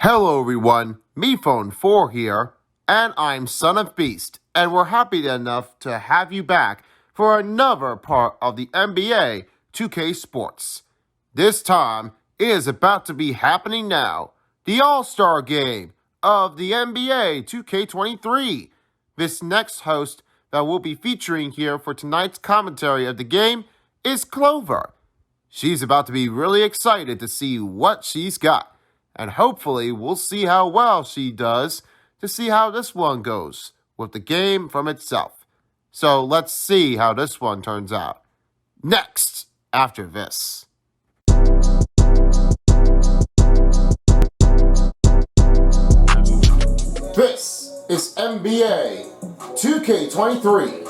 Hello everyone, MePhone4 here, and I'm Son of Beast, and we're happy enough to have you back for another part of the NBA 2K Sports. This time, it is about to be happening now, the All-Star Game of the NBA 2k23. This next host that we'll be featuring here for tonight's commentary of the game is Clover. She's about to be really excited to see what she's got. And hopefully we'll see how well she does to see how this one goes with the game from itself. So let's see how this one turns out. Next, after this. This is NBA 2k23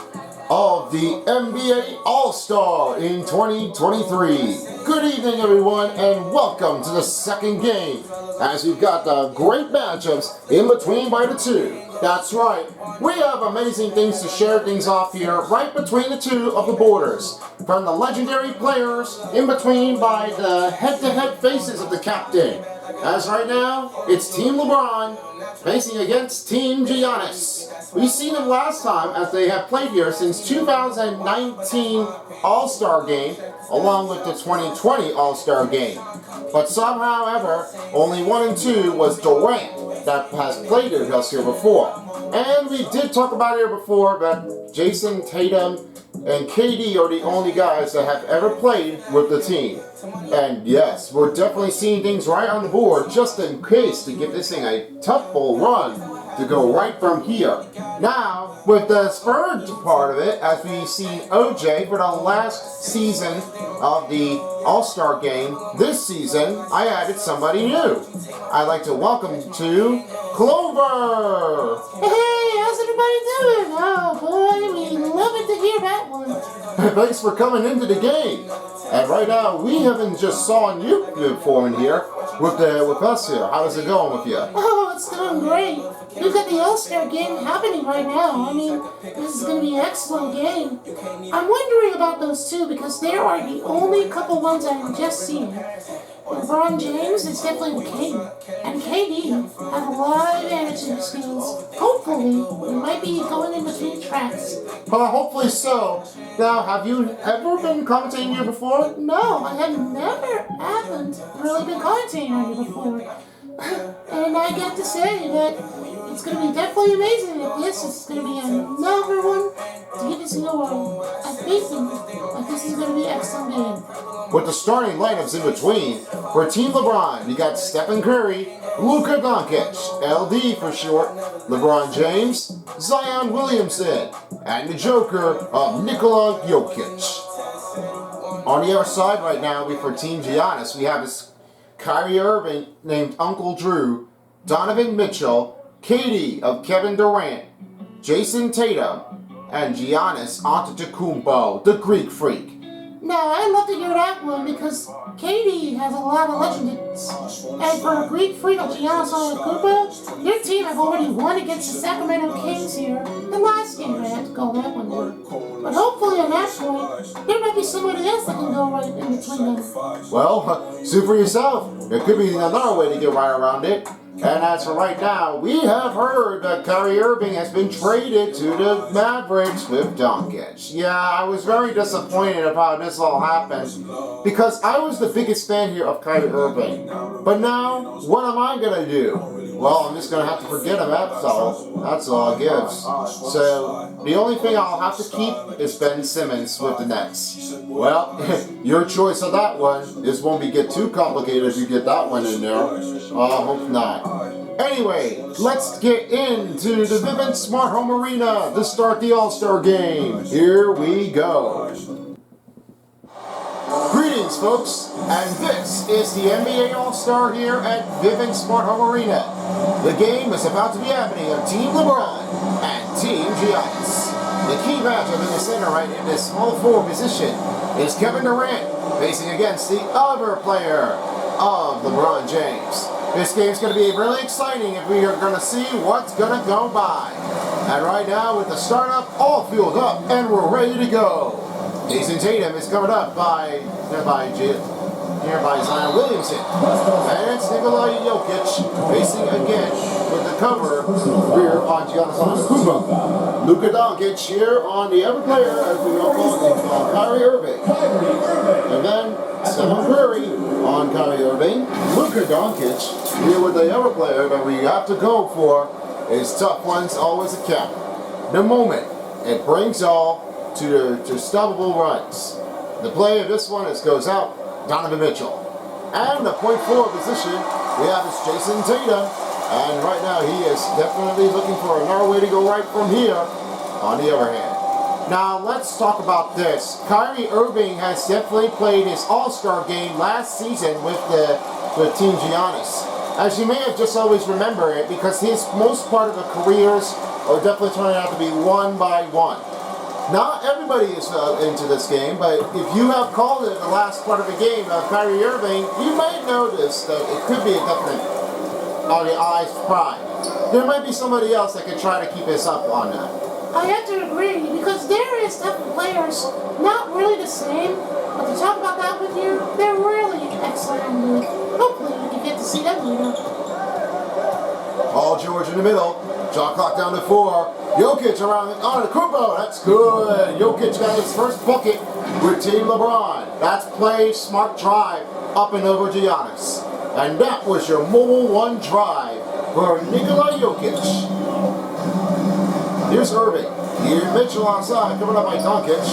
of the NBA All-Star in 2023. Good evening, everyone, and welcome to the second game, as we've got the great matchups in between by the two. That's right, we have amazing things to share things off here right between the two of the borders. From the legendary players in between by the head-to-head faces of the captain. As right now, it's Team Lebron facing against Team Giannis. We've seen them last time as they have played here since 2019 All-Star Game, along with the 2020 All-Star Game. But somehow, however, only 1 and 2 was Durant that has played with us here before. And we did talk about it here before that Jason Tatum and KD are the only guys that have ever played with the team. And yes, we're definitely seeing things right on the board just in case to give this thing a tough bull run to go right from here. Now, with the Spurs part of it, as we see OJ for the last season of the All-Star Game, this season, I added somebody new. I'd like to welcome to Clover! Hey, how's everybody doing? Oh boy, we love it to hear that one. Thanks for coming into the game. And right now, we haven't just saw you before in here with us here. How is it going with you? Oh, it's doing great. We've got the All-Star Game happening right now. I mean, this is going to be an excellent game. I'm wondering about those two because they are the only couple ones I've just seen. LeBron James is definitely the king, and KD has a lot of advantage in his skills. Hopefully, we might be going in between tracks. Hopefully so. Now, have you ever been commentating here before? No, I haven't really been commentating on you before. And I get to say that it's going to be definitely amazing if this is going to be another one to get us in the world. I think that this is going to be an excellent game. With the starting lineups in between, for Team LeBron, you got Stephen Curry, Luka Doncic, LD for short, LeBron James, Zion Williamson, and the Joker of Nikola Jokic. On the other side right now, for Team Giannis, we have this Kyrie Irving named Uncle Drew, Donovan Mitchell, KD of Kevin Durant, Jason Tatum, and Giannis Antetokounmpo, the Greek Freak. Now, I'd love to hear that one because KD has a lot of legends. And for a Greek Freak of Giannis Antetokounmpo, your team have already won against the Sacramento Kings here. The last game, I had to call that one there. But hopefully on that point, there might be somebody else that can go right in between them. Well, see for yourself. There could be another way to get right around it. And as for right now, we have heard that Kyrie Irving has been traded to the Mavericks with Doncic. Yeah, I was very disappointed about how this all happened because I was the biggest fan here of Kyrie Irving. But now, what am I going to do? Well, I'm just going to have to forget him, that's all it gives. So, the only thing I'll have to keep is Ben Simmons with the Nets. Well, your choice of that one. This won't get too complicated if you get that one in there. I hope not. Anyway, let's get into the Vivint Smart Home Arena to start the All-Star Game. Here we go. Greetings, folks, and this is the NBA All-Star here at Vivint Smart Home Arena. The game is about to be happening on Team LeBron and Team Giannis. The key matchup in the center right in this small forward position is Kevin Durant facing against the other player of LeBron James. This game's going to be really exciting if we are going to see what's going to go by. And right now with the startup all fueled up and we're ready to go. Jason Tatum is covered up by here by Zion Williamson. And it's Nikola Jokic facing again with the cover rear on Giannis Antetokounmpo. Luka Doncic here on the other player, as we all call it, Kyrie Irving. And then Stephen Curry on Kyrie Irving. Luka Doncic here with the other player that we have to go for is tough ones always a cap. The moment it brings all to stoppable runs. The play of this one goes out, Donovan Mitchell. And the point forward position, we have is Jason Tatum. And right now he is definitely looking for another way to go right from here on the other hand. Now let's talk about this. Kyrie Irving has definitely played his All-Star game last season with Team Giannis. As you may have just always remember it, because his most part of the careers are definitely turning out to be one by one. Not everybody is into this game, but if you have called it the last part of the game of Kyrie Irving, you might notice that it could be a definite on the eyes prime. There might be somebody else that could try to keep us up on that. I have to agree, because there is different players, not really the same, but to talk about that with you, they're really excellent and good. Hopefully you can get to see them later. Paul George in the middle, shot clock down to 4. Jokic around on the Kubo, that's good. Jokic got his first bucket with Team LeBron. That's play, smart drive, up and over Giannis. And that was your mobile one drive for Nikola Jokic. Here's Irving. Here's Mitchell outside, covered up by Doncic.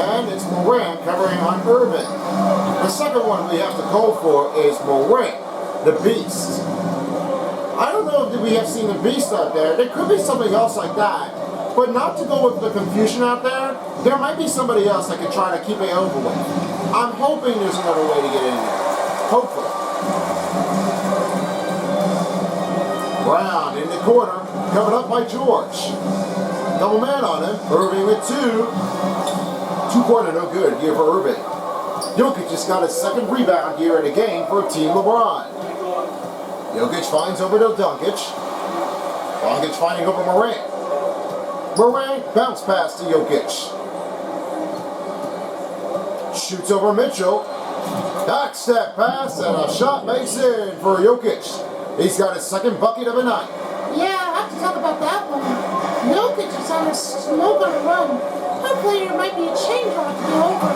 And it's Morant covering on Irving. The second one we have to go for is Morant, the Beast. I don't know if we have seen the Beast out there. There could be something else like that. But not to go with the confusion out there, there might be somebody else that could try to keep it over with. I'm hoping there's another way to get in there. Hopefully. Brown in the corner, covered up by George. Double man on him. Irving with 2. 2-pointer, no good here for Irving. Jokic just got his second rebound here in the game for Team LeBron. Jokic finds over to Doncic. Doncic finding over Morant. Morant bounce pass to Jokic. Shoots over Mitchell. Back step pass and a shot makes in for Jokic. He's got his second bucket of the night. Yeah, I have to talk about that one. Jokic is on a smoke on a run. Hopefully there might be a change on to go over.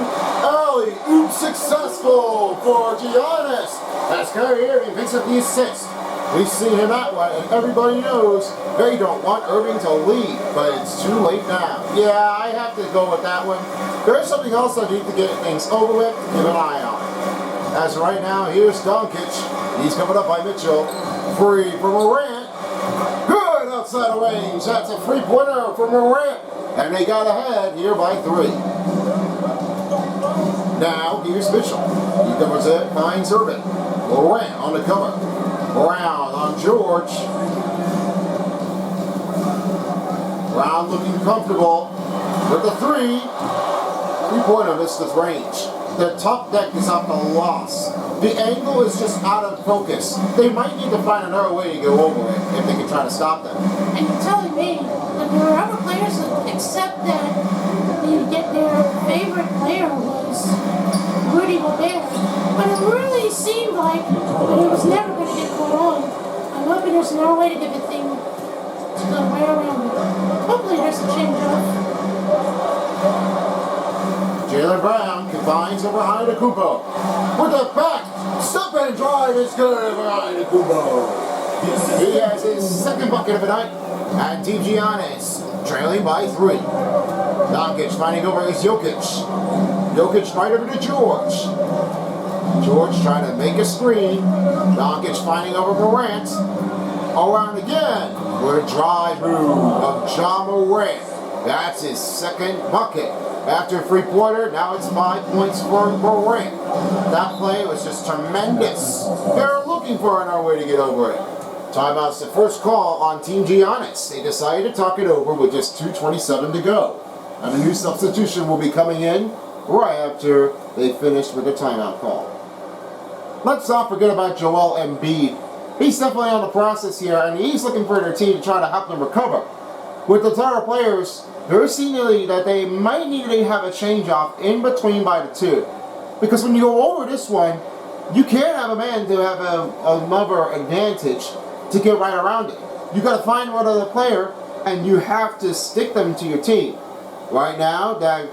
Alley-oop successful for Giannis. As Kyrie Irving picks up the assist. We've seen him that one, and everybody knows they don't want Irving to lead, but it's too late now. Yeah, I have to go with that one. There's something else I need to get things over with to keep an eye on. As right now, here's Doncic. He's coming up by Mitchell. Free for Morant. Good outside of range. That's a 3-pointer for Morant. And they got ahead here by 3. Now, here's Mitchell. He covers it, finds Irving. Morant on the cover. Brown on George. Brown looking comfortable with the 3. 3-pointer missed his range. The top deck is at a loss. The angle is just out of focus. They might need to find another way to go over it if they can try to stop them. And you're telling me that there are other players that accept that their favorite player was Rudy Gobert. But it really seemed like that he was never going to get caught on. I'm hoping there's another way to get the thing to go right around it. Hopefully there's a change up. Jaylen Brown combines over Antetokounmpo. With the back, step and drive is good for Antetokounmpo. He has his second bucket of the night, and Team Giannis trailing by 3. Doncic finding over his Jokic. Jokic right over to George. George trying to make a screen. Doncic finding over Morant. Around again with a drive move of John Morant. That's his second bucket. After a 3-pointer, now it's 5 points for Morant. That play was just tremendous. They're looking for another way to get over it. Timeout's the first call on Team Giannis. They decided to talk it over with just 2:27 to go. And a new substitution will be coming in right after they finish with the timeout call. Let's not forget about Joel Embiid. He's definitely on the process here, and he's looking for their team to try to help them recover. With the Terror players, they're seeing that they might need to have a change-off in between by the 2. Because when you go over this one, you can't have a man to have another advantage to get right around it. You got to find one other player, and you have to stick them to your team. Right now, that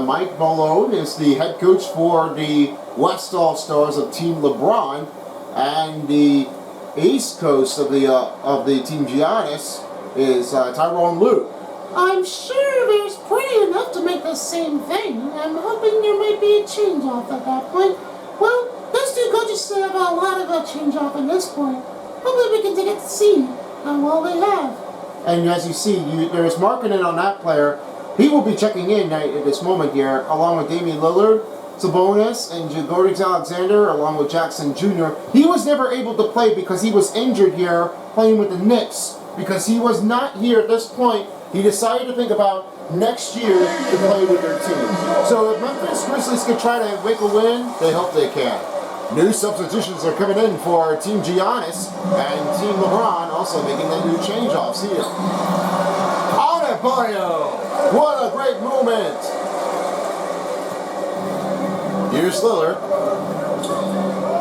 Mike Malone is the head coach for the West All-Stars of Team LeBron, and the East Coast of the Team Giannis is Tyronn Lue. I'm sure there's plenty enough to make the same thing. I'm hoping there might be a change-off at that point. Well, those two coaches have a lot of a change-off at this point. Hopefully we can get to see how well they have. And as you see, there's marketing on that player. He will be checking in at this moment here, along with Damian Lillard, Sabonis, and Gilgeous-Alexander, along with Jackson Jr. He was never able to play because he was injured here playing with the Knicks. Because he was not here at this point, he decided to think about next year to play with their team. So if Memphis Grizzlies can try to make a win, they hope they can. New substitutions are coming in for Team Giannis and Team LeBron, also making their new change-offs here. Adebayo! What a great moment! Here's Lillard.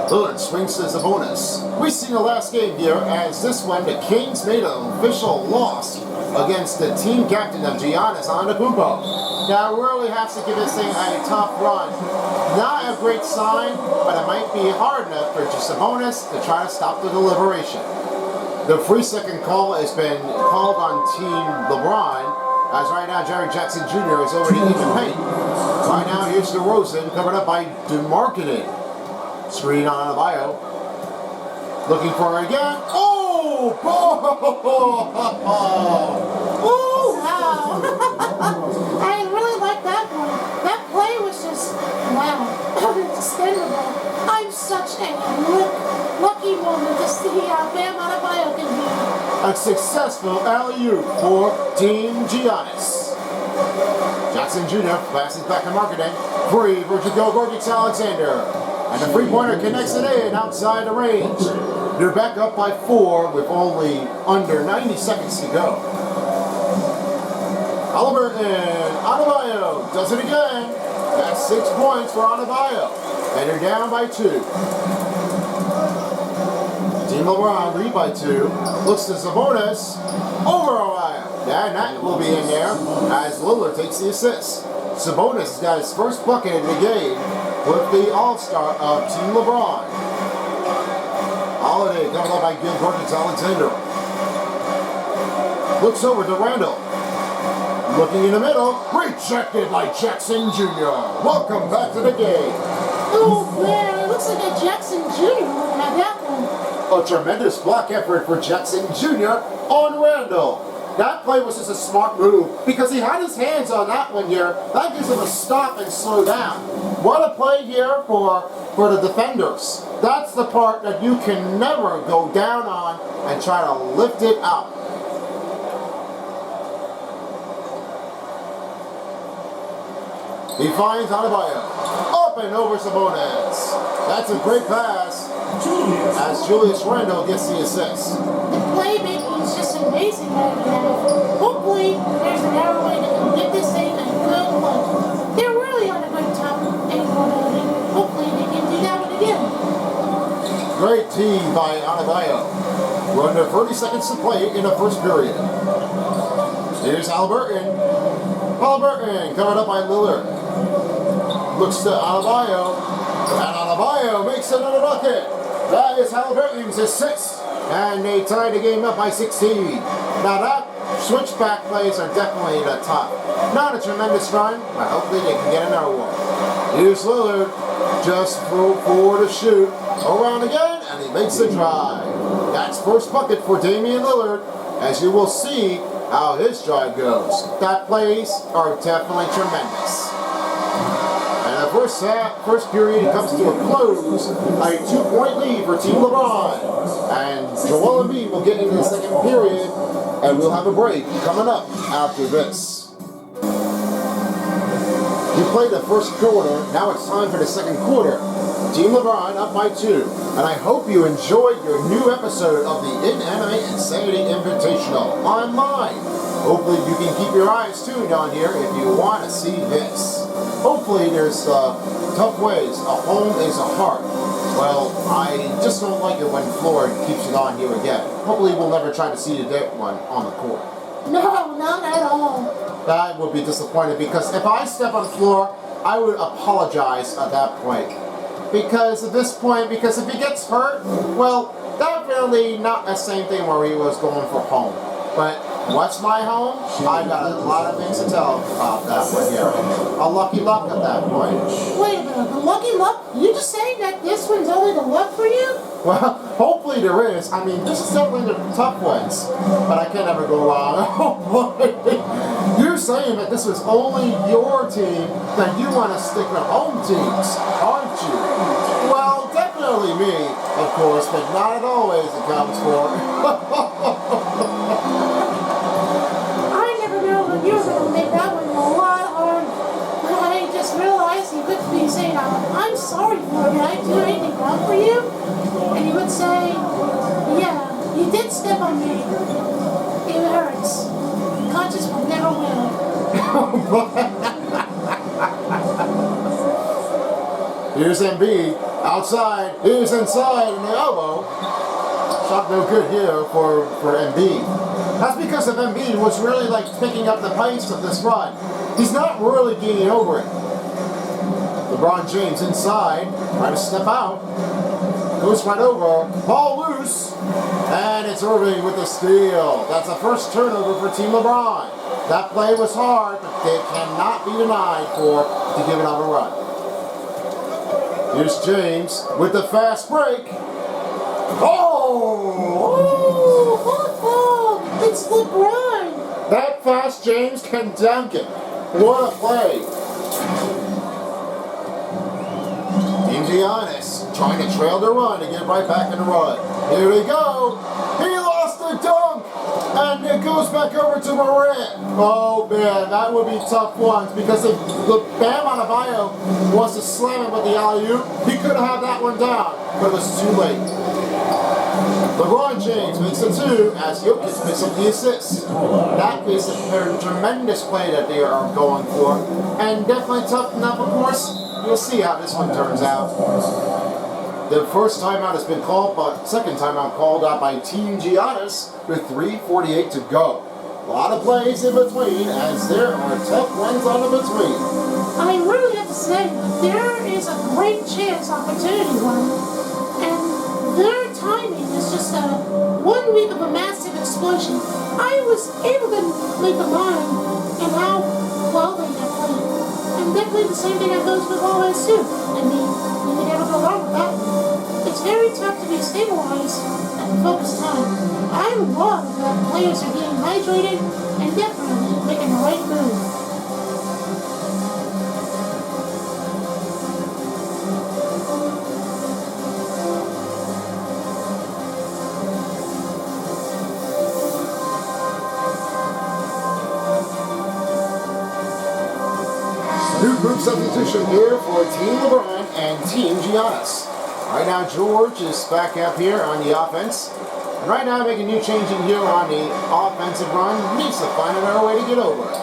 Lillard swings to Sabonis. We've seen the last game here, as this one, the Kings made an official loss against the team captain of Giannis Antetokounmpo. Now, I really have to give this thing a tough run. Not a great sign, but it might be hard enough for Sabonis to try to stop the deliberation. The 3-second call has been called on Team LeBron, as right now Jerry Jackson Jr. is already in the paint. Right now, here's DeRozan, covered up by DeMarketing. Screen on Adebayo. Looking for it again. Oh! Oh, wow. I really like that one. That play was just, wow, understandable. I'm such a lucky woman to see how Bam Adebayo can be. A successful alley-oop for Team Giannis. Jackson Jr. passes back to Marketing. Free for Gilgeous-Alexander. And the three-pointer connects it in outside the range. They're back up by 4 with only under 90 seconds to go. Halliburton, Adebayo does it again. That's 6 points for Adebayo. And they're down by 2. Team LeBron lead by 2. Looks to Sabonis. Over Adebayo. And that will be in there as Lillard takes the assist. Sabonis has got his first bucket in the game with the All-Star of Team LeBron. Holiday coming up by Gilgeous-Alexander. Looks over to Randall. Looking in the middle. Rejected by Jackson Jr. Welcome back to the game. Oh, man, it looks like a Jackson Jr. would have that one. A tremendous block effort for Jackson Jr. on Randall. That play was just a smart move because he had his hands on that one here. That gives him a stop and slow down. What a play here for the defenders. That's the part that you can never go down on and try to lift it up. He finds Adebayo. Up and over Sabonis. That's a great pass as Julius Randle gets the assist. The playmaking is just amazing right now. Hopefully, there's an narrow way to get this thing a good look. They're really on a good top angle, and hopefully they can do that one again. Great team by Adebayo. We're under 30 seconds to play in the first period. Here's Halliburton. Halliburton covered up by Lillard. Looks to Adebayo. And Adebayo makes another bucket. That is Halliburton's assist. And they tie the game up by 16. Now that switchback plays are definitely the top. Not a tremendous run, but hopefully they can get another one. Here's Lillard. Just throw forward to shoot. Around again, and he makes the drive. That's first bucket for Damian Lillard, as you will see how his drive goes. That plays are definitely tremendous. And the first period comes to a close. A 2-point lead for Team LeBron. And Joel Embiid will get into the second period, and we'll have a break coming up after this. We played the first quarter, now it's time for the second quarter. Team LeBron up by 2, and I hope you enjoyed your new episode of the In Anime Insanity Invitational online. Hopefully you can keep your eyes tuned on here if you want to see this. hopefully there's tough ways. A home is a heart. Well, I just don't like it when Florida keeps it on here again. Hopefully we'll never try to see that one on the court. No, not at all. That would be disappointing because if I step on the floor, I would apologize at that point. Because at this point, because if he gets hurt, well, definitely not the same thing where he was going for home. But what's my home? I got a lot of things to tell about that one here. A lucky luck at that point. Wait a minute, the lucky luck? You just saying that this one's only the luck for you? Well, hopefully there is. I mean, this is definitely the tough ones. But I can't ever go wrong. You're saying that this was only your team, that you want to stick with home teams, aren't you? Well, definitely me, of course, but not always it comes for. I never knew when you were going to make that one a lot hard. I just realized you could be saying, I'm sorry for it. Did I do anything wrong for you? And you would say, yeah, you did step on me. It hurts. Conscience will never win. Here's Embiid outside. Here's inside in the elbow. Shot no good here for Embiid. That's because of Embiid was really like picking up the pace of this run. He's not really getting over it. LeBron James inside, trying to step out. Goes right over, ball loose, and it's Irving with the steal. That's the first turnover for Team LeBron. That play was hard, but they cannot be denied to give it out a run. Here's James with the fast break. Oh, it's LeBron. That fast James can dunk it. What a play. Team Giannis trying to trail the run to get right back in the run. Here we go. He lost the dunk. And it goes back over to Morant. Oh man, that would be tough ones because if Bam Adebayo wants to slam it with the alley-oop, he could have had that one down, but it was too late. LeBron James makes a two as Jokic picks up the assist. That is a tremendous play that they are going for, and definitely tough enough, of course. We'll see how this one turns out. The first timeout has been called, but second timeout called out by Team Giannis with 3:48 to go. A lot of plays in between, as there are tough ones on the between. I really have to say, there is a great chance opportunity one, and their timing is just 1 week of a massive explosion. I was able to make a mind and how well they have played. And definitely the same thing that goes with always too. I mean, you can never go wrong with that. It's very tough to be stabilized and focused time. I love that players are being hydrated and definitely making the right move. New group substitution here for Team LeBron and Team Giannis. Right now, George is back up here on the offense. And right now, making a new change in here on the offensive run. Needs to find another way to get over it.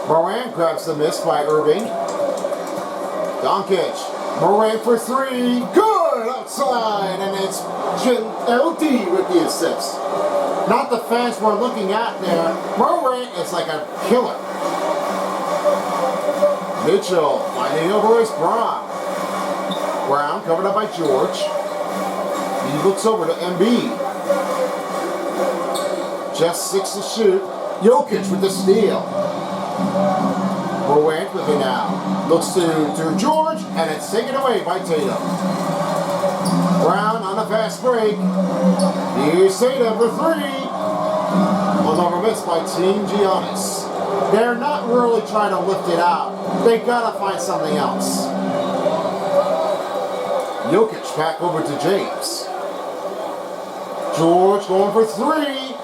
Morant grabs the miss by Irving. Doncic. Morant for three. Good outside. And it's LD with the assist. Not the fans we're looking at there. Morant is like a killer. Mitchell finding over his Brown. Brown covered up by George. He looks over to Embiid. Just 6 to shoot. Jokic with the steal. Morant with it now. Looks to George, and it's taken away by Tatum. Brown on the fast break. Here's Tatum for three. Was over missed by Team Giannis. They're not really trying to lift it out. They gotta find something else. Jokic back over to James. George going for three.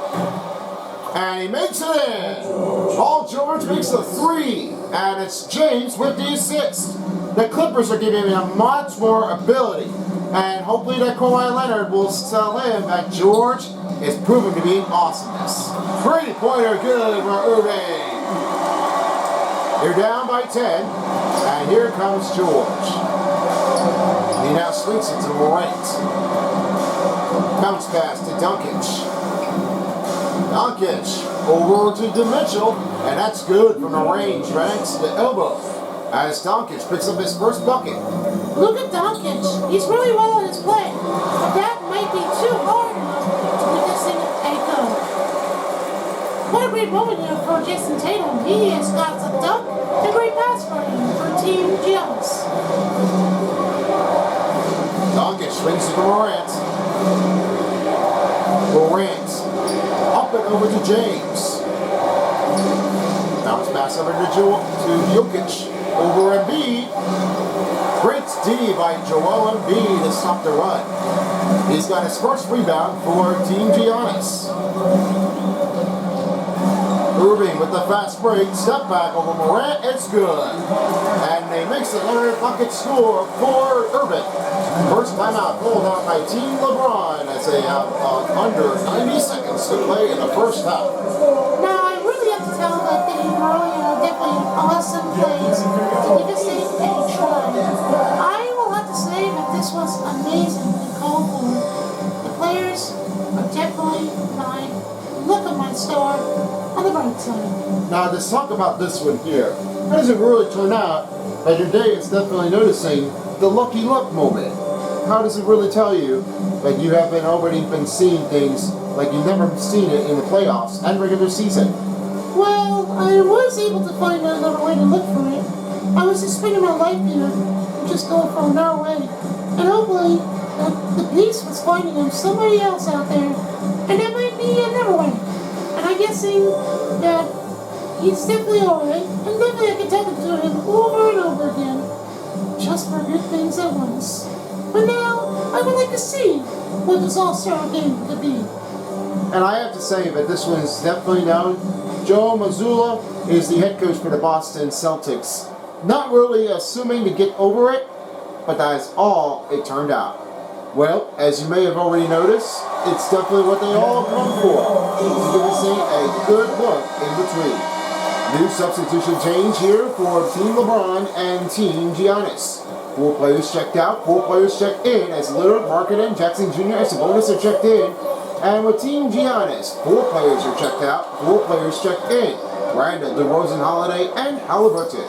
And he makes it in. Paul George makes a three. And it's James with the assist. The Clippers are giving him much more ability. And hopefully that Kawhi Leonard will tell him that George is proven to be awesomeness. 3-pointer good for Irving. They're down by 10, and here comes George. He now swings it to Morant. Bounce pass to Doncic. Doncic over to Mitchell, and that's good from the range, right to the elbow. As Doncic picks up his first bucket. Look at Doncic. He's really well in his play, but that might be too hard to make this thing a go. What a great moment here for Jason Tatum. He has got a dunk and a great pass for him for Team Giannis. Doncic swings to Morant. Morant up and over to James. Bounce pass over to Jokic. Over Embiid. Great D by Joel Embiid to stop the run. He's got his first rebound for Team Giannis. Irving with the fast break, step back over Morant, it's good. And they makes another bucket score for Irving. First timeout pulled out by Team Lebron as they have under 90 seconds to play in the first half. Now, I really have to tell that they were definitely awesome plays to give this thing a try. I will have to say that this was amazing and called for. The players are definitely my look of my star on the right side. Now, let's talk about this one here. How does it really turn out that your day is definitely noticing the lucky luck moment? How does it really tell you that you haven't already been seeing things like you've never seen it in the playoffs and regular season? Well, I was able to find another way to look for it. I was just spending my life here, just going from our way. And hopefully, the beast was finding him somebody else out there, and that might be another way. And I'm guessing that he's definitely alright, and definitely I can tell it to him over and over again, just for good things at once. But now, I would like to see what this all-star game could be. And I have to say that this one is definitely known. Joe Mazzulla is the head coach for the Boston Celtics. Not really assuming to get over it, but that is all it turned out. Well, as you may have already noticed, it's definitely what they all come for. To give this thing a good look in between. New substitution change here for Team LeBron and Team Giannis. 4 players checked out, 4 players checked in as Lillard, Markkanen, Jackson Jr. and Sabonis are checked in. And with Team Giannis, 4 players are checked out, 4 players checked in. Randall, DeRozan, Holiday, and Halliburton.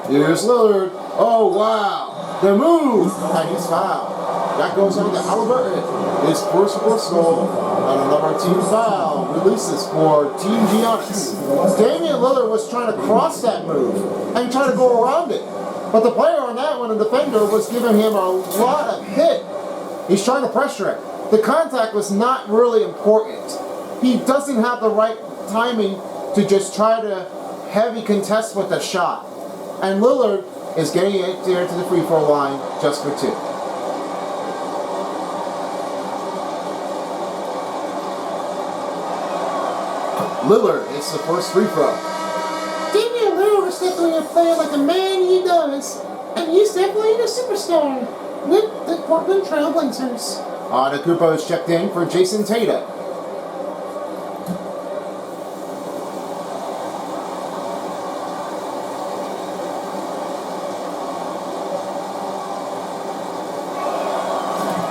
Here's Lillard. Oh, wow. The move. And he's fouled. That goes on to Halliburton. His first personal and another team foul releases for Team Giannis. Damian Lillard was trying to cross that move and try to go around it. But the player on that one, the defender, was giving him a lot of hit. He's trying to pressure it. The contact was not really important. He doesn't have the right timing to just try to heavy contest with the shot. And Lillard is getting it there to the free throw line just for 2. Lillard hits the first free throw. Damian Lillard is definitely a player like a man he does. And he's definitely a superstar with the Portland Trail Blazers. Antetokounmpo is checked in for Jason Tatum.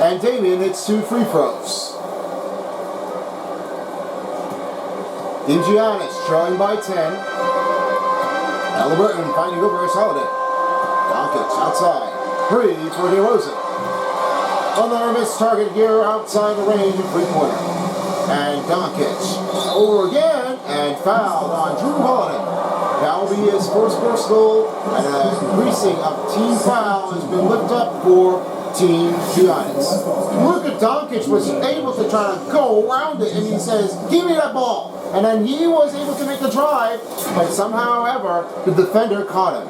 And Damian hits 2 free throws. Team Giannis trailing by 10. Halliburton finding over his Holiday. Doncic outside. 3 for DeRozan. Another missed target here outside the range of 3-pointer. And Doncic over again and fouled on Drew Holiday. That will be his first personal, and an increasing of team foul has been lifted up for Team Giannis. Luka Doncic was able to try to go around it, and he says, "Give me that ball." And then he was able to make the drive, but somehow, however, the defender caught him.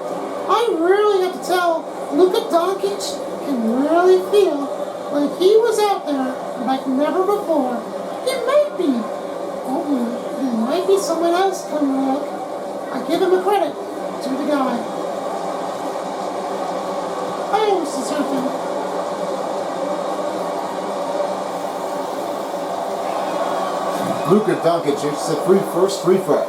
I really have to tell, Luka Doncic can really feel like he was out there like never before. It might be. There might be someone else coming look. I give him a credit to the guy. I always deserve him. Luka Doncic hits the first free throw.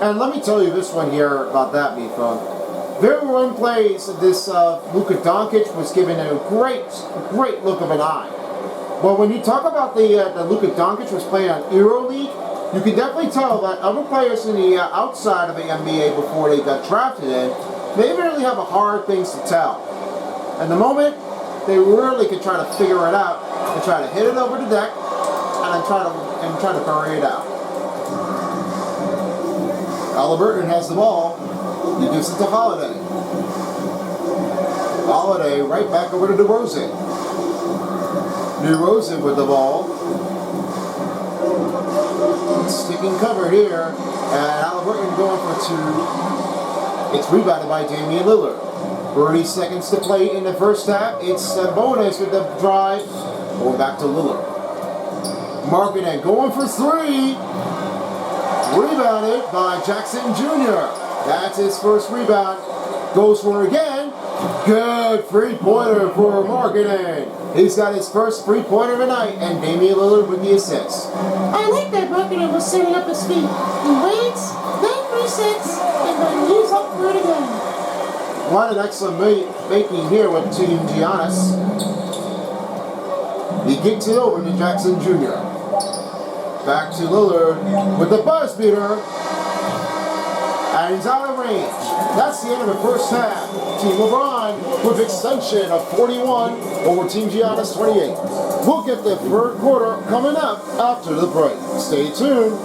And let me tell you this one here about that, Mifo. Very one plays this Luka Doncic was given a great look of an eye. But when you talk about the Luka Doncic was playing on EuroLeague, you can definitely tell that other players in the outside of the NBA before they got drafted in, they really have a hard things to tell. And the moment they really can try to figure it out, they try to hit it over the deck and then try to bury it out. Halliburton has the ball. He gives it to Holiday. Holiday right back over to DeRozan. DeRozan with the ball. Sticking cover here. And Halliburton going for two. It's rebounded by Damian Lillard. 30 seconds to play in the first half. It's a bonus with the drive. Going back to Lillard. Markkanen going for three. Rebounded by Jackson Jr. That's his first rebound. Goes for it again. Good three-pointer for Markkanen. He's got his first three-pointer of the night, and Damian Lillard with the assist. I like that Markkanen was setting up his feet. He waits, then resets, and then he's up for it again. What an excellent making here with Team Giannis. He kicks it over to Jackson Jr. Back to Lillard with the buzz beater. And he's out of range. That's the end of the first half. Team LeBron with extension of 41 over Team Giannis 28. We'll get the third quarter coming up after the break. Stay tuned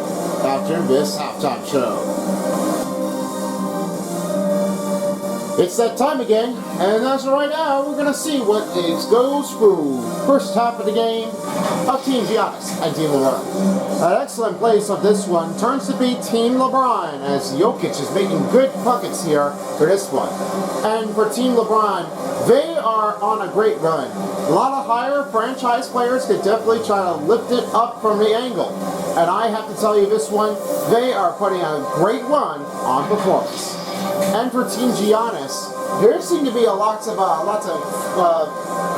after this halftime show. It's that time again, and as of right now, we're going to see what goes through first half of the game of Team Giannis and Team LeBron. An excellent place of this one turns to be Team LeBron, as Jokic is making good buckets here for this one. And for Team LeBron, they are on a great run. A lot of higher franchise players could definitely try to lift it up from the angle. And I have to tell you this one, they are putting a great run on performance. And for Team Giannis, there seem to be lots of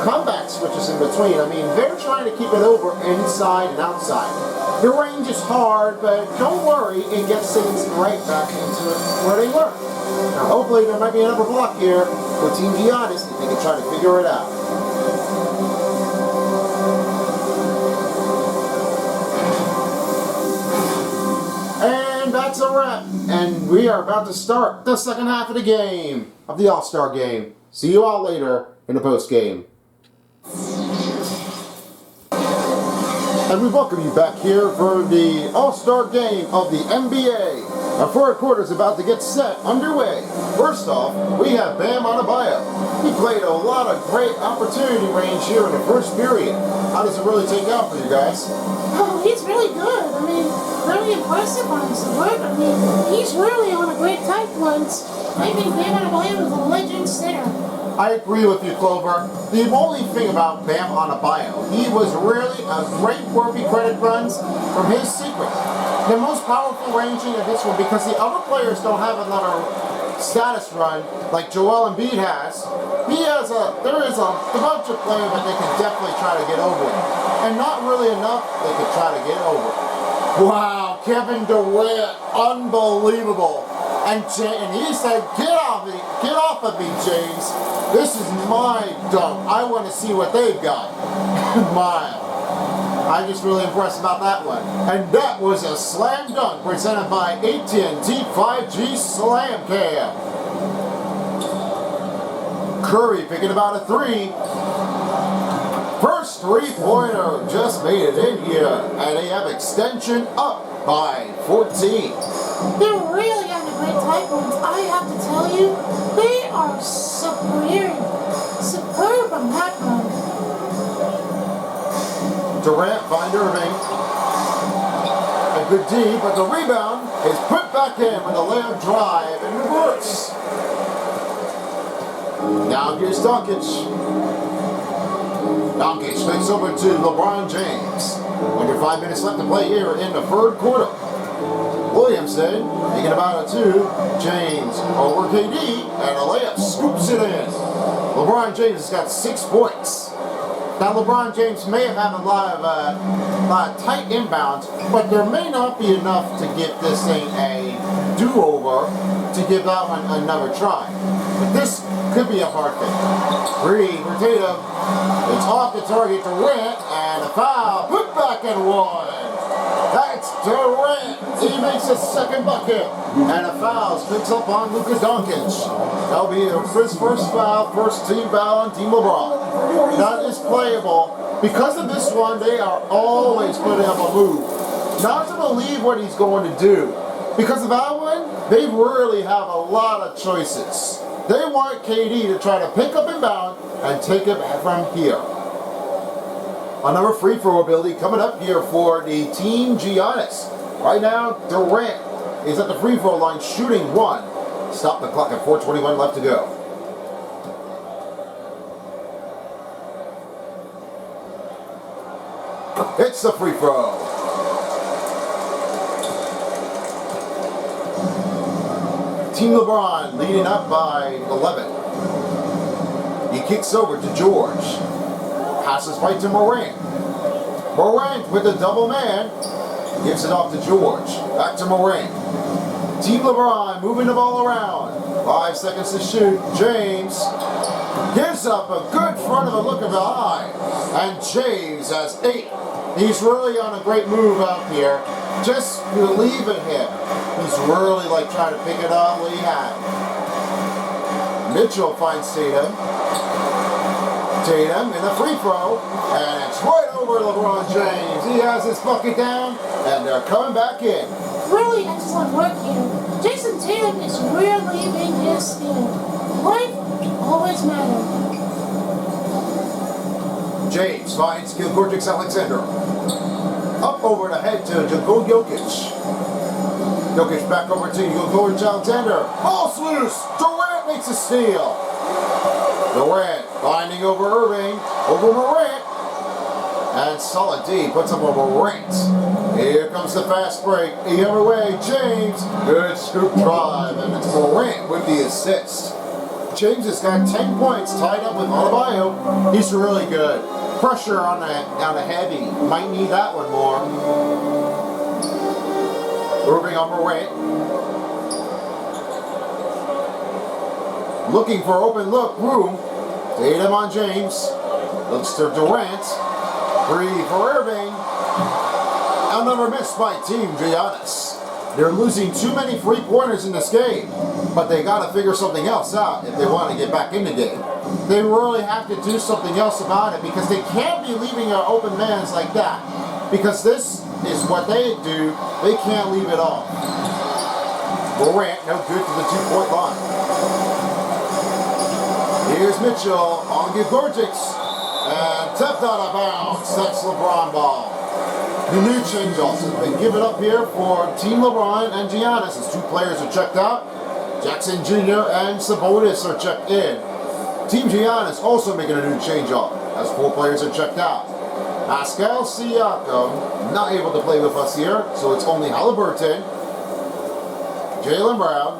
comeback switches in between. I mean, they're trying to keep it over inside and outside. The range is hard, but don't worry, it gets things right back into it where they were. Now, hopefully there might be another block here for Team Giannis if they can try to figure it out. And that's a wrap. And we are about to start the second half of the game, of the All-Star game. See you all later in the post-game. And we welcome you back here for the All-Star game of the NBA. Our third quarter is about to get set underway. First off, we have Bam Adebayo. He played a lot of great opportunity range here in the first period. How does it really take out for you guys? Oh, he's really good. I mean, really impressive on his work. I mean, he's really on a great tight ones. I think Bam Adebayo is a legend sitter. I agree with you, Clover. The only thing about Bam Adebayo, he was really a great worthy credit runs from his secret. The most powerful ranging of this one, because the other players don't have another status run like Joel Embiid has. There is a bunch of players that they can definitely try to get over it. And not really enough, they could try to get over it. Wow, Kevin Durant, unbelievable. And he said, get off of me, James. This is my dunk. I want to see what they've got. I'm just really impressed about that one. And that was a slam dunk presented by AT&T 5G Slam Cam. Curry picking about a three. First three-pointer just made it in here. And they have extension up by 14. They're really on the great tight ones. I have to tell you, they are superb on that run. Durant finds Irving. A good D, but the rebound is put back in with a layup drive and reverse. Now here's Doncic. Doncic takes over to LeBron James. Under 5 minutes left to play here in the third quarter. Williamson making about a two. James over KD, and a layup scoops it in. LeBron James has got 6 points. Now LeBron James may have had a lot of tight inbounds, but there may not be enough to give this thing a do-over to give that one another try. But this could be a hard thing. Three for Tatum. It's off the target to Durant, and a foul. Put back and one. That's Durant. He makes a second bucket. And a foul picks up on Luka Doncic. That'll be his first foul, first team foul on Team LeBron. That is playable. Because of this one, they are always putting up a move. Not to believe what he's going to do. Because of that one, they really have a lot of choices. They want KD to try to pick up and bound and take it from here. Another free throw ability coming up here for the Team Giannis. Right now, Durant is at the free throw line shooting one. Stop the clock at 4:21 left to go. It's the free throw. Team LeBron leading up by 11. He kicks over to George. Passes right to Morant. Morant with the double man. Gives it off to George. Back to Morant. Team LeBron moving the ball around. 5 seconds to shoot. James gives up a good front of a look of the eye. And James has 8. He's really on a great move out here. Just believe in him. He's really like trying to pick it up what he had. Mitchell finds Tatum. Tatum in a free throw. And it's right over LeBron James. He has his bucket down. And they're coming back in. Really excellent work here. Jason Tatum is really being his steal. Life always matters. James finds Gilgeous-Alexander. Up over the head to Jokic. Jokic back over to Gilgeous-Alexander. Ball's loose. Durant makes a steal. Durant finding over Irving. Over Morant. And solid D puts up over Morant. Here comes the fast break. The other way. James. Good scoop drive. And it's Morant with the assist. James has got 10 points tied up with Adebayo. He's really good. Pressure on the heavy. Might need that one more. Irving on Morant. Looking for open room. Tatum on James. Looks to Durant. 3 for Irving. Another miss by Team Giannis. They're losing too many free-pointers in this game, but they got to figure something else out if they want to get back in the game. They really have to do something else about it because they can't be leaving our open mans like that. Because this is what they do. They can't leave it off. Morant, no good to the 2-point line. Here's Mitchell on Gilgeous. And tapped out of bounds. That's LeBron ball. The new change-offs have been given up here for Team LeBron and Giannis as 2 players are checked out. Jackson Jr. and Sabonis are checked in. Team Giannis also making a new change-off as 4 players are checked out. Pascal Siakam not able to play with us here, so it's only Halliburton, Jaylen Brown,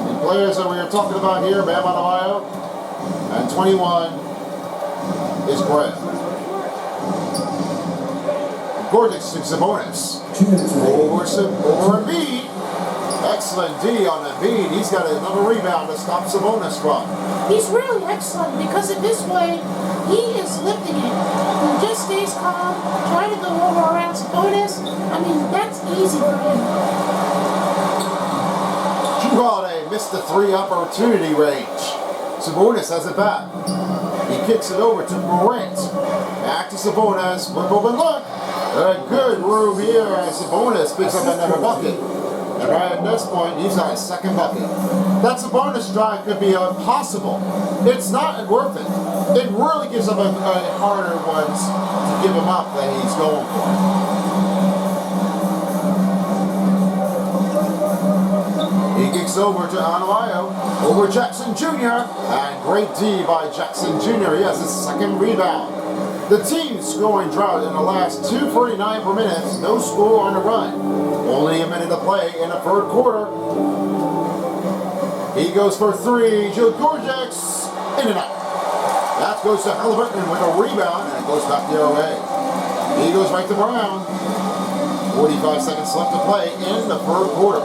and players that we are talking about here, Bam Adebayo, and 21 is Grant. Gilgeous to Sabonis. Over Embiid. Excellent D on Embiid. He's got another rebound to stop Sabonis from. He's really excellent because in this way, he is lifting it. He just stays calm, trying to go over around Sabonis. I mean, that's easy for him. Jrue Holiday missed the 3 opportunity range. Sabonis has it back. He kicks it over to Morant. Back to Sabonis. One open look. A good room here as Sabonis picks up another bucket. And right at this point, he's got his second bucket. That Sabonis drive could be impossible. It's not worth it. It really gives him a harder ones to give him up than he's going for. He kicks over to Adebayo, over Jackson Jr. And great D by Jackson Jr. He has his second rebound. The team's scoring drought in the last 2:49 per minute. No score on the run. Only a minute to play in the 3rd quarter. He goes for 3. Gilgeous in and out. That goes to Halliburton with a rebound, and it goes back the other way. He goes right to Brown. 45 seconds left to play in the third quarter.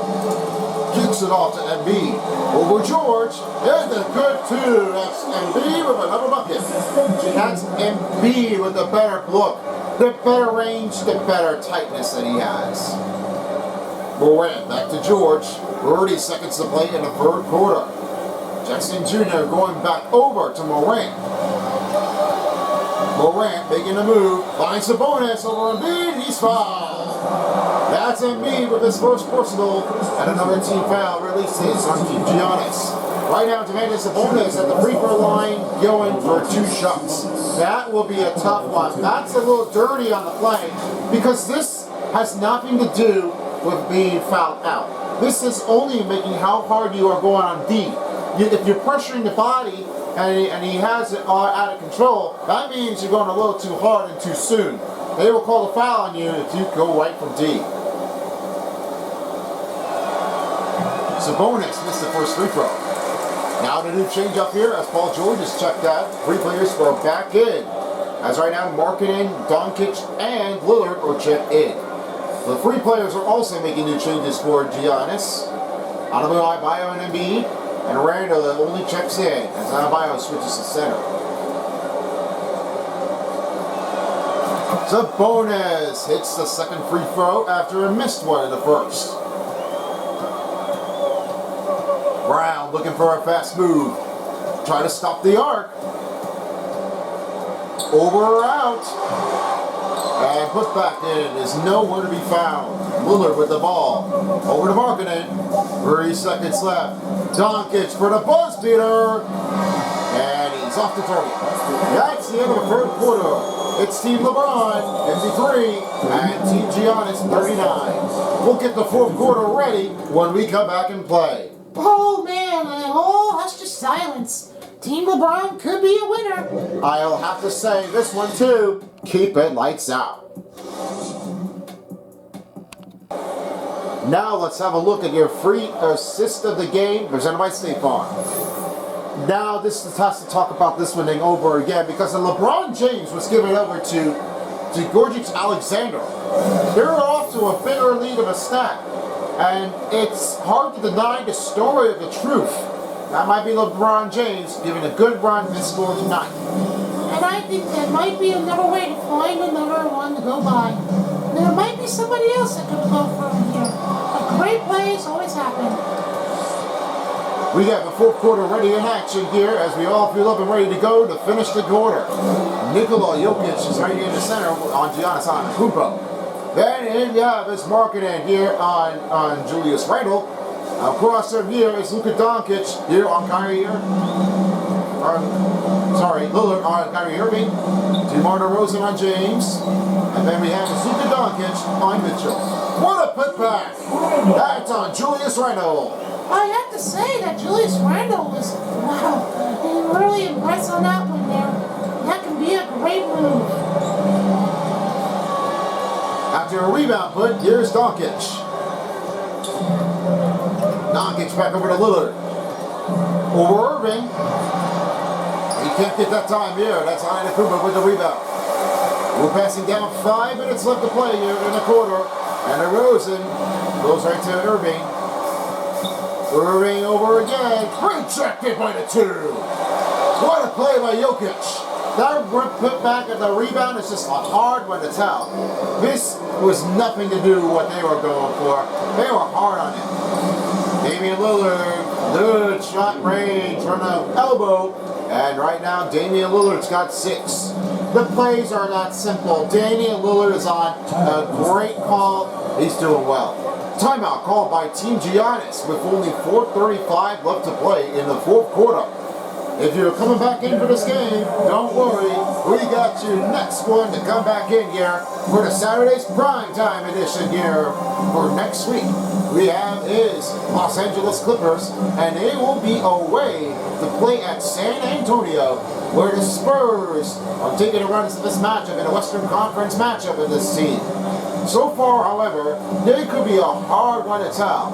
Kicks it off to Embiid. Over George. And a good two. That's Embiid with another bucket. That's Embiid with the better look. The better range, the better tightness that he has. Morant back to George. 30 seconds to play in the third quarter. Jackson Jr. going back over to Morant. Morant making a move. Finds the bonus over Embiid. He's fouled. That's Embiid with his first personal. And another team foul releases on Giannis. Right now, Demantis Sabonis at the free throw line going for 2 shots. That will be a tough one. That's a little dirty on the play because this has nothing to do with being fouled out. This is only making how hard you are going on D. If you're pressuring the body and he has it out of control, that means you're going a little too hard and too soon. They will call the foul on you if you go right from D. Sabonis missed the first free throw. Now the new change up here as Paul George is checked out. 3 players are back in. As right now, Markkanen, Doncic, and Lillard are checked in. The 3 players are also making new changes for Giannis. Adebayo and Embiid. And Randall that only checks in as Adebayo switches to center. Sabonis hits the second free throw after a missed one in the first. Brown looking for a fast move. Try to stop the arc. Over or out. And put back in is nowhere to be found. Lillard with the ball. Over to Markkanen. 30 seconds left. Doncic for the buzz beater. And he's off the target. That's the end of the third quarter. It's Team LeBron, 53, and Team Giannis, 39. We'll get the fourth quarter ready when we come back and play. Oh man, a whole hush of silence. Team LeBron could be a winner. I'll have to say this one too. Keep it lights out. Now let's have a look at your free assist of the game presented by State Farm. Now this is has to talk about this one thing over again because the LeBron James was given over to George Alexander. They're off to a bigger lead of a stack. And it's hard to deny the story of the truth. That might be LeBron James giving a good run this score tonight. And I think there might be another way to find another one to go by. There might be somebody else that could go from here. But great plays always happen. We got the fourth quarter ready in action here as we all feel up and ready to go to finish the quarter. Nikola Jokic is right in the center on Giannis Antetokounmpo. Then in you have is Markkanen here on Julius Randle. Across from here is Luka Doncic here on Lillard on Kyrie Irving. DeMar DeRozan on James. And then we have Luka Doncic on Mitchell. What a putback! That's on Julius Randle. I have to say that Julius Randle was, wow, he really impressed on that one there. That can be a great move. After a rebound put, here's Doncic. Doncic back over to Lillard. Over Irving. He can't get that time here. That's Antetokounmpo with the rebound. We're passing down 5 minutes left to play here in the quarter. And DeRozan goes right to Irving. Irving over again. Rejected by the 2. What a play by Jokic. That put back at the rebound is just a hard one to tell. This was nothing to do with what they were going for. They were hard on it. Damian Lillard, good shot range from the elbow. And right now, Damian Lillard's got 6. The plays are not simple. Damian Lillard is on a great call. He's doing well. Timeout called by Team Giannis with only 4:35 left to play in the fourth quarter. If you're coming back in for this game, don't worry. We got your next one to come back in here for the Saturday's primetime edition here for next week. We have is Los Angeles Clippers, and they will be away to play at San Antonio, where the Spurs are taking a run into this matchup in a Western Conference matchup in this team. So far, however, they could be a hard one to tell.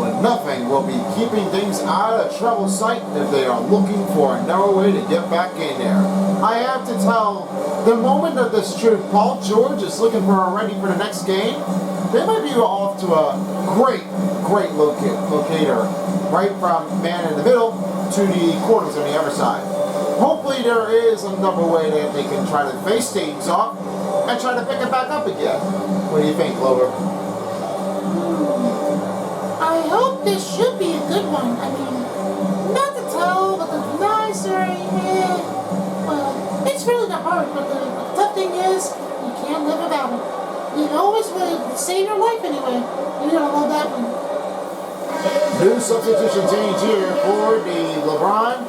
but nothing will be keeping things out of trouble sight if they are looking for another way to get back in there. I have to tell, the moment of this truth, Paul George is looking for ready for the next game. They might be off to a great locator, right from man in the middle to the corners on the other side. Hopefully there is another way that they can try to face things off and try to pick it back up again. What do you think, Clover? I hope this should be a good one. I mean, not to tell, but the nice or well, it's really not hard, but the tough thing is, you can't live without it. You always will save your life anyway. You're gonna love that one. New substitution change here for the Lebron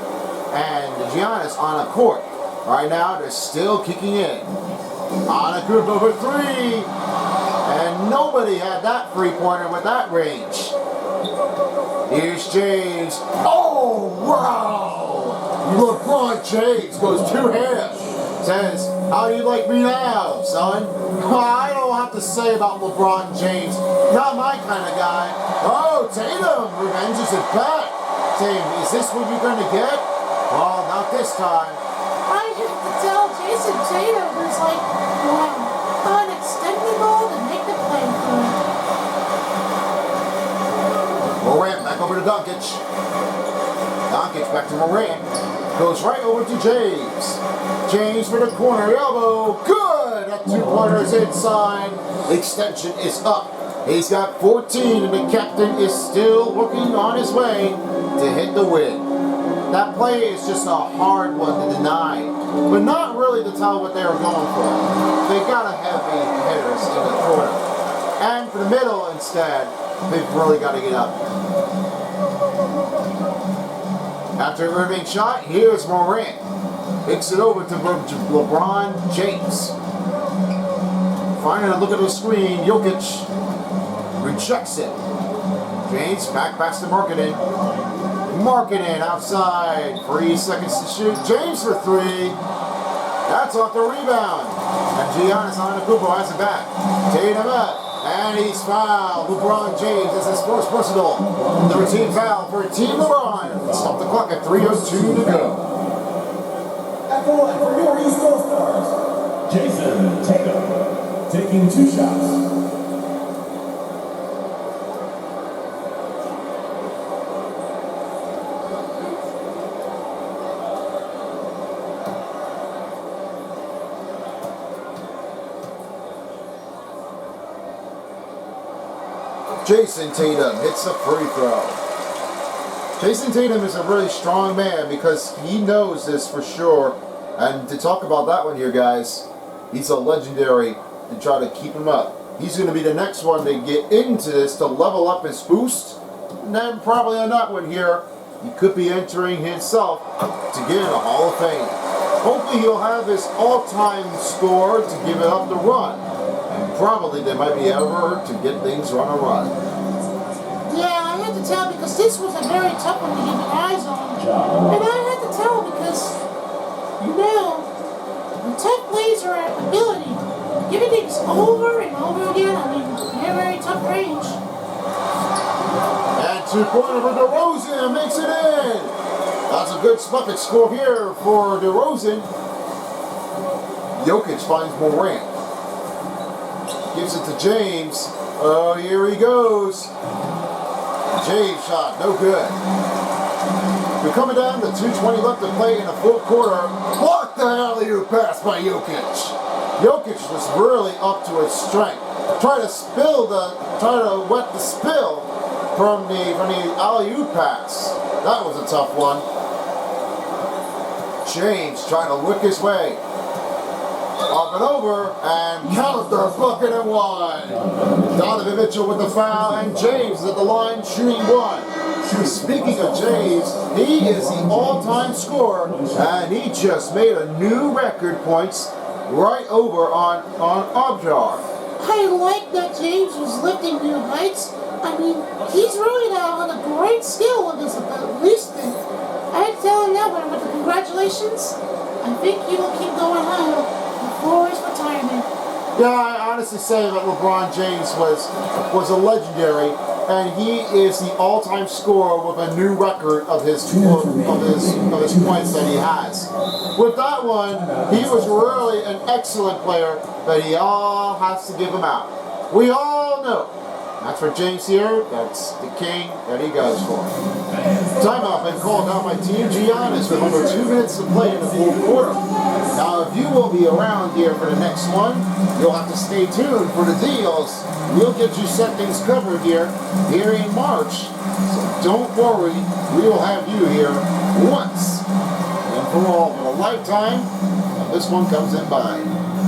and the Giannis on a court. Right now, they're still kicking in. On a group over 3. And nobody had that three-pointer with that range. Here's James. Oh, wow! LeBron James goes 2 hands. Says, how do you like me now, son? I don't have to say about LeBron James. Not my kind of guy. Oh, Tatum, revenge is back. Saying, is this what you're going to get? Well, not this time. I have to tell Jason Tatum was like, wow, unextendable to make the play for it. Morant back over to Doncic. Doncic back to Morant. Goes right over to James. James for the corner elbow. Good! That 2-pointer is inside. Extension is up. He's got 14 and the captain is still working on his way to hit the win. That play is just a hard one to deny, but not really to tell what they were going for. They got a heavy hitters in the corner. And for the middle instead, they've really got to get up. After Irving shot, here's Morant. Picks it over to LeBron James. Finally, look at the screen. Jokic rejects it. James back past to Markkanen. Markkanen outside. 3 seconds to shoot. James for 3. That's off the rebound. And Giannis Antetokounmpo has it back. Tatum up. And he's fouled. LeBron James is his first personal. The routine foul for Team LeBron. Stop the clock at 3:02 to go. At the line for your East Coast Stars, Jason Tatum, taking 2 shots. Jason Tatum hits a free throw. Jason Tatum is a really strong man because he knows this for sure. And to talk about that one here, guys, he's a legendary to try to keep him up. He's going to be the next one to get into this to level up his boost. And then probably on that one here, he could be entering himself to get in the Hall of Fame. Hopefully he'll have his all-time score to give it up the run. And probably they might be able to get things on a run. Yeah, I had to tell because this was a very tough one to keep an eyes on. And I had to tell because, you know, the tough laser ability, giving things over and over again, I mean, very, very tough range. And 2-pointer for DeRozan makes it in. That's a good bucket score here for DeRozan. Jokic finds Morant. Gives it to James. Oh, here he goes. James shot, no good. We're coming down to 2:20 left to play in the fourth quarter. Blocked the alley-oop pass by Jokic. Jokic was really up to his strength. Try to wet the spill from the alley-oop pass. That was a tough one. James trying to work his way. Up and over, and counter bucket and 1. Donovan Mitchell with the foul, and James at the line shooting 1. Speaking of James, he is the all-time scorer, and he just made a new record points right over on Abjar. I like that James was lifting new heights. I mean, he's really on a great skill with his least thing. I had to tell him that one with the congratulations. I think he will keep going higher. Before his retirement. Yeah, I honestly say that LeBron James was a legendary, and he is the all-time scorer with a new record of his points that he has. With that one, he was really an excellent player, but he all has to give him out. We all know. That's for James here. That's the king that he goes for. Timeout been called out by Team Giannis with under 2 minutes to play in the fourth quarter. Now, if you will be around here for the next one, you'll have to stay tuned for the deals. We'll get you set things covered here in March. So don't worry, we will have you here once and for all for a lifetime. And this one comes in by.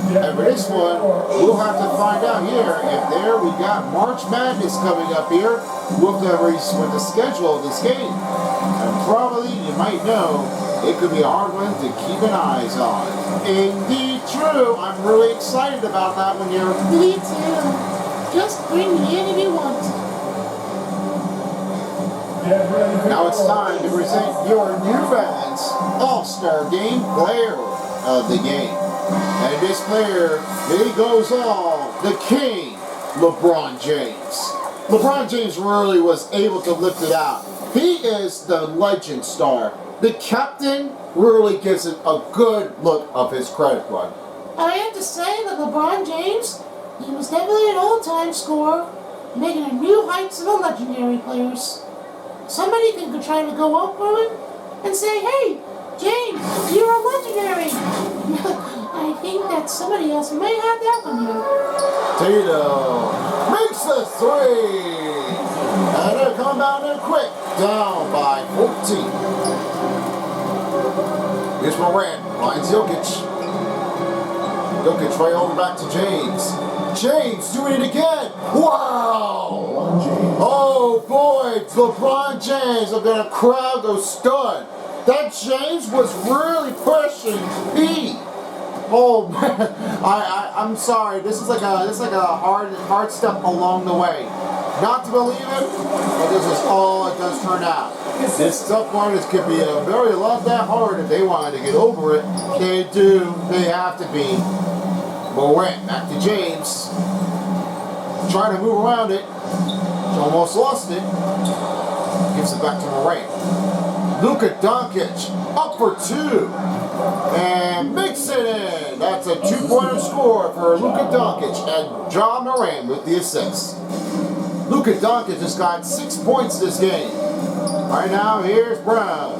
And for this one, we'll have to find out here if we got March Madness coming up here with the schedule of this game. And probably, you might know, it could be a hard one to keep an eye on. Indeed true. I'm really excited about that one here. Me too. Just bring me in if you want. Now it's time to present your New Balance All-Star Game Player of the Game. And this player, he goes all the king, LeBron James. LeBron James really was able to lift it out. He is the legend star. The captain really gives him a good look of his credit card. I have to say that LeBron James, he was definitely an all-time scorer, making a new heights of the legendary players. Somebody could try to go up for him and say, "Hey, James, you're a legendary." I think that somebody else may have that one here. Tatum makes the three. And they're coming down there quick. Down by 14. Here's Morant. Finds Jokic. Jokic right over back to James. James doing it again. Wow. Oh boy. LeBron James. I've got a crowd go stunned. That James was really pushing P. Oh man, I'm sorry. This is like a hard step along the way. Not to believe it, but this is all it does turn out. This tough one could be a lot that hard if they wanted to get over it. They do. They have to be. Morant back to James. Trying to move around it. Almost lost it. Gives it back to Morant. Luka Doncic up for two. And makes it in. That's a two-pointer score for Luka Doncic and John Morant with the assist. Luka Doncic has got 6 points this game. Right now, here's Brown.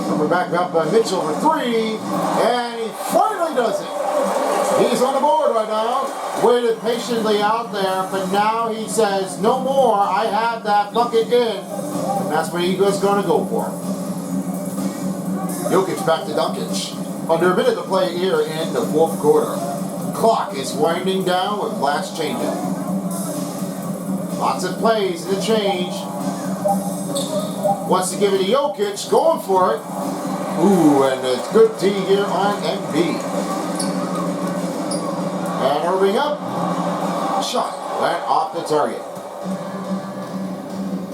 Coming back up by Mitchell for three. And he finally does it. He's on the board right now. Waited patiently out there, but now he says, "No more. I have that bucket in." And that's what he was going to go for. Jokic back to Doncic. Under a minute to play here in the fourth quarter. Clock is winding down with last changeup. Lots of plays in the change. Wants to give it to Jokic, going for it. Ooh, and a good D here on MB. And Irving up. Shot went off the target.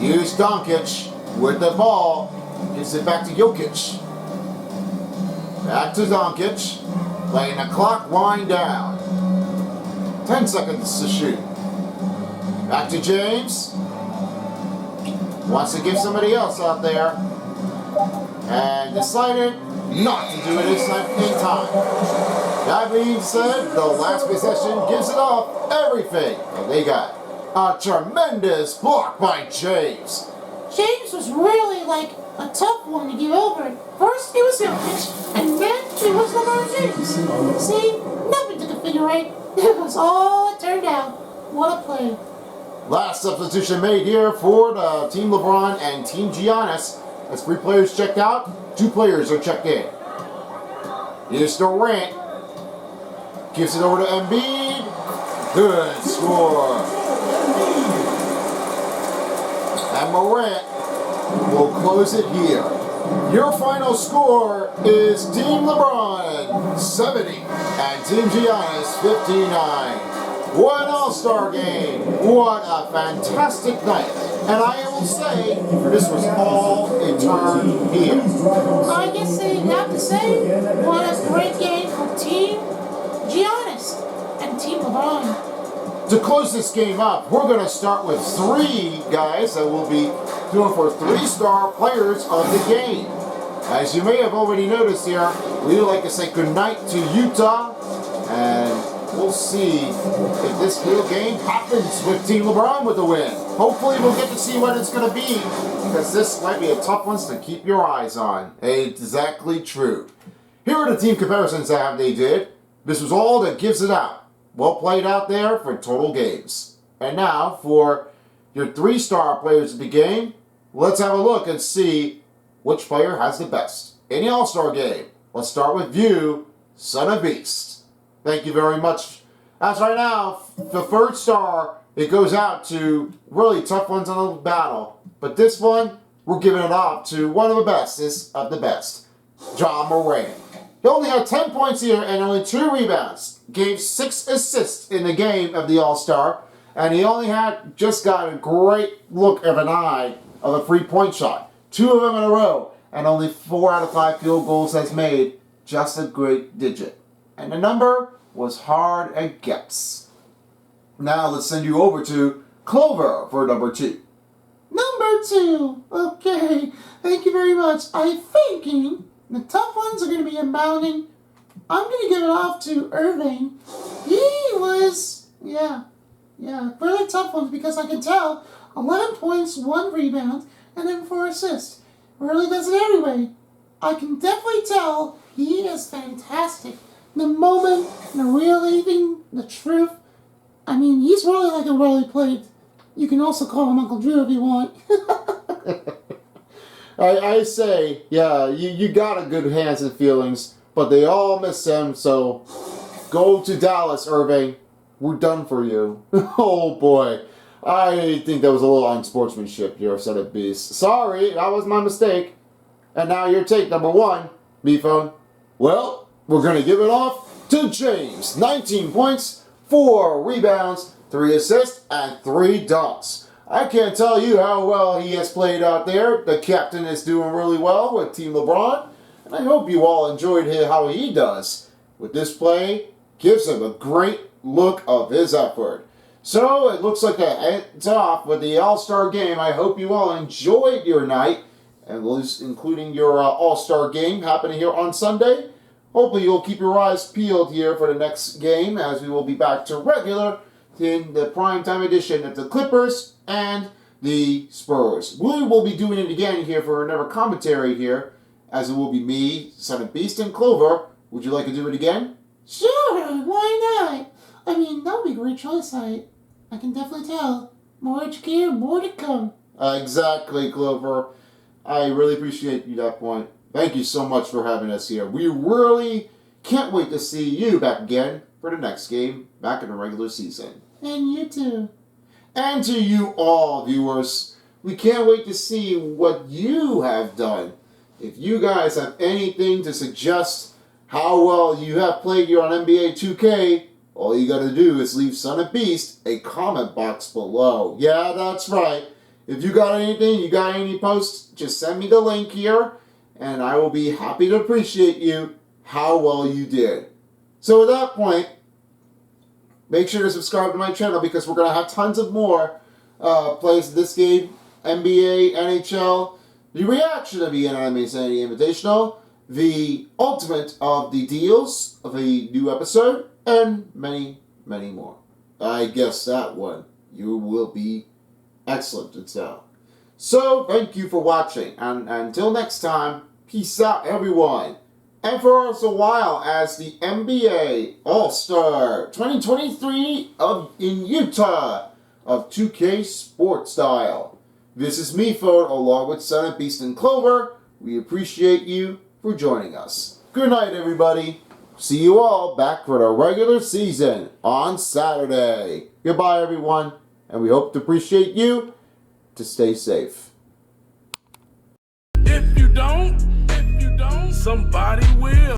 Here's Doncic with the ball. Gives it back to Jokic. Back to Doncic, letting the clock wind down. 10 seconds to shoot. Back to James. Wants to give somebody else out there. And decided not to do it this time. That being said, the last possession gives it off everything. And they got a tremendous block by James. James was really like a tough one to get over. First it was Jokic, and then it was LeBron James. See, nothing took a figure eight. It was all it turned out. What a play. Last substitution made here for the Team LeBron and Team Giannis. As 3 players checked out, 2 players are checked in. Here's Durant. Gives it over to Embiid. Good score. And Morant will close it here. Your final score is Team LeBron 70 and Team Giannis 59. What an all-star game. What a fantastic night. And I will say, this was all it turned here. I guess they have to say, what a great game for Team Giannis and Team LeBron. To close this game up, we're going to start with 3 guys that will be doing for 3-star players of the game. As you may have already noticed here, we would like to say goodnight to Utah, and we'll see if this real game happens with Team LeBron with the win. Hopefully we'll get to see what it's going to be, because this might be a tough one to keep your eyes on. Exactly true. Here are the team comparisons that they did. This was all that gives it out. Well played out there for total games. And now for your 3-star players of the game, let's have a look and see which player has the best in the All-Star game. Let's start with you, Son of Beast. Thank you very much. As right now, the 3rd star, it goes out to really tough ones in the battle. But this one, we're giving it off to one of the bestest of the best, John Moran. He only had 10 points here and only 2 rebounds. Gave 6 assists in the game of the All-Star. And he only had just got a great look of an eye of a 3-point shot. 2 of them in a row. And only 4 out of 5 field goals has made. Just a great digit. And the number was hard as gets. Now let's send you over to Clover for number 2. Number 2. Okay. Thank you very much. I'm thinking the tough ones are going to be abounding. I'm going to give it off to Irving. He was, really tough ones, because I can tell 11 points, 1 rebound, and then 4 assists. Really does it every way. I can definitely tell he is fantastic. The moment, the real thing, the truth. I mean, he's really like a really played. You can also call him Uncle Drew if you want. I say, yeah, you got a good hands and feelings, but they all miss him, so go to Dallas, Irving. We're done for you. Oh boy. I think that was a little unsportsmanship here, Son of Beast. Sorry, that was my mistake. And now your take, number 1, B-Phone. Well, we're going to give it off to James. 19 points, 4 rebounds, 3 assists, and 3 dunks. I can't tell you how well he has played out there. The captain is doing really well with Team LeBron. And I hope you all enjoyed how he does. With this play, gives him a great look of his effort. So it looks like that ends off with the All-Star game. I hope you all enjoyed your night, and including your All-Star game happening here on Sunday. Hopefully you'll keep your eyes peeled here for the next game, as we will be back to regular in the primetime edition of the Clippers and the Spurs. We will be doing it again here for another commentary here, as it will be me, Son of Beast, and Clover. Would you like to do it again? Sure, why not? I mean, that would be a great choice. I can definitely tell. More educated, more to come. Exactly, Clover. I really appreciate you that point. Thank you so much for having us here. We really can't wait to see you back again for the next game, back in the regular season. And you too. And to you all, viewers, we can't wait to see what you have done. If you guys have anything to suggest how well you have played here on NBA 2K, all you gotta do is leave Son of Beast a comment box below. Yeah, that's right. If you got anything, you got any posts, just send me the link here, and I will be happy to appreciate you how well you did. So at that point, make sure to subscribe to my channel, because we're going to have tons of more plays in this game, NBA, NHL, the reaction of the Anime Insanity Invitational, the ultimate of the deals of a new episode, and many, many more. I guess that one you will be excellent to tell. So, thank you for watching, and until next time, peace out, everyone. And for us a while as the NBA All-Star 2023 in Utah of 2K Sports Style. This is me, Phone, along with Son of Beast and Clover. We appreciate you for joining us. Good night, everybody. See you all back for the regular season on Saturday. Goodbye, everyone, and we hope to appreciate you to stay safe. If you don't, somebody will.